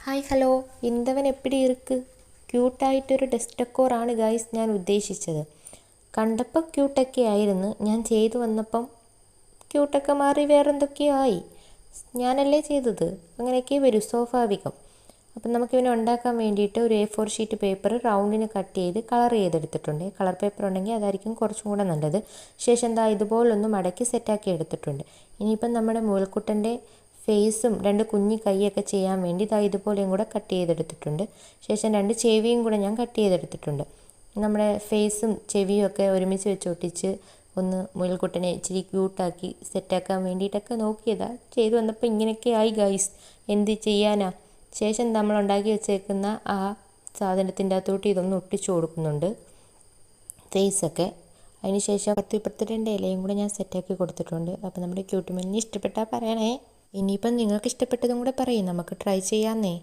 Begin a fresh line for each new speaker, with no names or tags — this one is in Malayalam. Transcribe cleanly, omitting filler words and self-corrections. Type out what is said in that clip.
ഹായ് ഹലോ, ഇന്തവൻ എപ്പിടി ഇருக்கு? ക്യൂട്ടായിട്ടൊരു ഡെസ്ഡെക്കോറാണ് ഗൈസ് ഞാൻ ഉദ്ദേശിച്ചത്. കണ്ടപ്പോൾ ക്യൂട്ടൊക്കെ ആയിരുന്നു, ഞാൻ ചെയ്തു വന്നപ്പം ക്യൂട്ടൊക്കെ മാറി വേറെന്തൊക്കെയോ ആയി. ഞാനല്ലേ ചെയ്തത്, അങ്ങനെയൊക്കെ വരും, സ്വാഭാവികം. അപ്പം നമുക്കിവനെ ഉണ്ടാക്കാൻ വേണ്ടിയിട്ട് ഒരു A4 ഷീറ്റ് പേപ്പർ റൗണ്ടിന് കട്ട് ചെയ്ത് കളർ ചെയ്തെടുത്തിട്ടുണ്ട്. കളർ പേപ്പർ ഉണ്ടെങ്കിൽ അതായിരിക്കും കുറച്ചും കൂടെ നല്ലത്. ശേഷം എന്താ ഇതുപോലൊന്ന് മടക്കി സെറ്റാക്കി എടുത്തിട്ടുണ്ട്. ഇനിയിപ്പം നമ്മുടെ മുയൽക്കുട്ടൻ്റെ ഫേസും രണ്ട് കുഞ്ഞി കൈയൊക്കെ ചെയ്യാൻ വേണ്ടി ഇതാ ഇതുപോലെയും കൂടെ കട്ട് ചെയ്തെടുത്തിട്ടുണ്ട്. ശേഷം രണ്ട് ചെവിയും കൂടെ ഞാൻ കട്ട് ചെയ്തെടുത്തിട്ടുണ്ട്. നമ്മുടെ ഫേസും ചെവിയും ഒക്കെ ഒരുമിച്ച് വെച്ച് ഒട്ടിച്ച് ഒന്ന് മുയൽക്കുട്ടനെ ഇച്ചിരി ക്യൂട്ടാക്കി സെറ്റാക്കാൻ വേണ്ടിയിട്ടൊക്കെ നോക്കിയതാണ്. ചെയ്തു വന്നപ്പോൾ ഇങ്ങനെയൊക്കെ ആയി ഗൈസ്, എന്ത് ചെയ്യാനാ. ശേഷം നമ്മൾ ഉണ്ടാക്കി വെച്ചേക്കുന്ന ആ സാധനത്തിൻ്റെ അകത്തോട്ട് ഇതൊന്ന് ഒട്ടിച്ചു കൊടുക്കുന്നുണ്ട്, ഫേസൊക്കെ. അതിനുശേഷം 10 ഇലയും കൂടെ ഞാൻ സെറ്റാക്കി കൊടുത്തിട്ടുണ്ട്. അപ്പോൾ നമ്മുടെ ക്യൂട്ടുമെന്നിന് ഇഷ്ടപ്പെട്ടാൽ പറയണേ. ഇനിയിപ്പം നിങ്ങൾക്ക് ഇഷ്ടപ്പെട്ടതും കൂടെ പറയും, നമുക്ക് ട്രൈ ചെയ്യാമെന്നേ.